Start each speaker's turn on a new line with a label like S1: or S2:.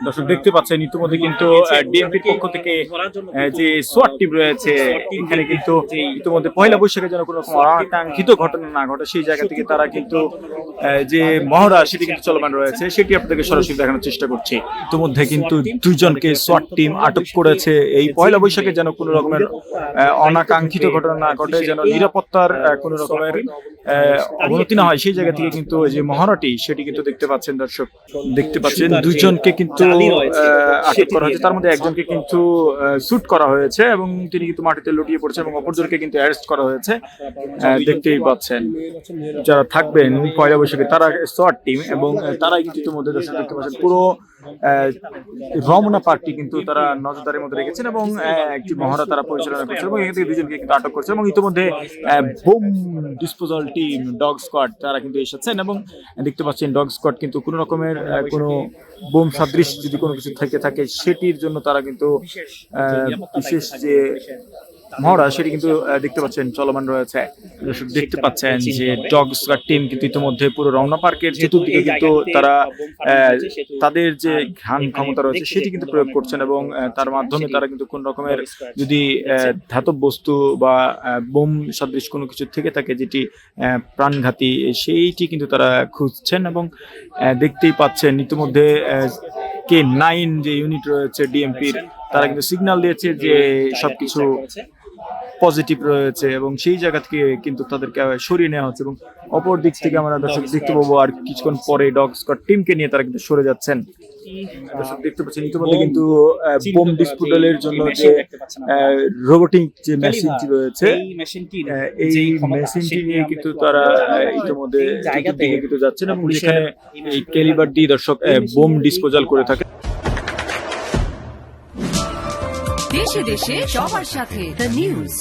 S1: দর্শক দেখতে পাচ্ছেন ইতিমধ্যে কিন্তু ডিএমপির পক্ষ থেকে যে সোয়াট টিম রয়েছে এখানে কিন্তু ইতিমধ্যে পয়লা বৈশাখে যেন কোনো রকম অনাকাঙ্ক্ষিত ঘটনা না ঘটে সেই জায়গা থেকে তারা কিন্তু যে মহড়া সেটি কিন্তু চলমান রয়েছে সেটি আপনাদেরকে সরাসরি দেখানোর চেষ্টা করছি। ইতিমধ্যে কিন্তু দুইজনকে সোয়াট টিম আটক করেছে এই পয়লা বৈশাখে যেন কোনো রকমের অনাকাঙ্ক্ষিত ঘটনা না ঘটে, যেন নিরাপত্তার কোনো রকমের অবনতি না হয় সেই জায়গা থেকে কিন্তু যে মহড়াটি সেটি কিন্তু দেখতে পাচ্ছেন। দর্শক দেখতে পাচ্ছেন দুইজনকে কিন্তু আটক করা হয়েছে, তার মধ্যে একজনকে কিন্তু শুট করা হয়েছে এবং তিনি কিন্তু মাটিতে লুটিয়ে পড়ছে এবং অপরজনকে কিন্তু অ্যারেস্ট করা হয়েছে। দেখতেই পাচ্ছেন যারা থাকবেন পয়লা বৈশাখে তারা সোয়াট টিম এবং তারাই কিন্তু ইতিমধ্যে দর্শক দেখতে পাচ্ছেন পুরো রমনা পার্কটি কিন্তু তারা নজরদারির মধ্যে রেখেছেন এবং একটি মহড়া তারা পরিচালনা করছে এবং এখান থেকে দুজনকে কিন্তু আটক করছে এবং ইতিমধ্যে bomb disposal team dog squad তারা কিন্তু এসেছেন এবং দেখতে পাচ্ছেন ডগ স্কোয়াড কিন্তু কোনো রকমের কোনো বোম সদৃশ যদি কোনো কিছু থেকে থাকে সেটির জন্য তারা কিন্তু বিশেষ যে মহড়া সেটি কিন্তু দেখতে পাচ্ছেন চলমান রয়েছে। দেখতে পাচ্ছেন যে ডগ স্কোয়াড টিম কিন্তু ইতিমধ্যে পুরো রমনা পার্কের চতুর্দিকে কিন্তু তারা তাদের যে ঘ্রাণ ক্ষমতা রয়েছে সেটি কিন্তু প্রয়োগ করছেন এবং তার মাধ্যমে তারা কিন্তু কোন রকমের যদি ধাতব বস্তু বা বোম সদৃশ কোনো কিছু থেকে থাকে যেটি প্রাণঘাতী সেইটি কিন্তু তারা খুঁজছেন এবং দেখতেই পাচ্ছেন ইতিমধ্যে K9 যে ইউনিট রয়েছে ডিএমপির তারা কিন্তু সিগন্যাল দিয়েছে যে সবকিছু পজিটিভ রয়েছে এবং সেই জায়গা থেকে কিন্তু তাদেরকে সরিয়ে নেওয়া হচ্ছে এবং অপর দিক থেকে আমরা দর্শক দেখতে পাবো আর কিছুক্ষণ পরে ডগ স্কোয়াড টিমকে নিয়ে তারা কিন্তু সরে যাচ্ছেন। দর্শক দেখতে পাচ্ছেন ইতিমধ্যে কিন্তু বোম ডিসপোজালের জন্য যে রোবোটিক যে মেশিনটি রয়েছে এই মেশিনটি নিয়ে কিন্তু তারা ইতিমধ্যে কিন্তু যাচ্ছেন এবং এখানে এই ক্যালিবার দিয়ে দর্শক বোম ডিসপোজাল করে থাকে।
S2: দেশে দেশে সবার সাথে দ্য নিউজ।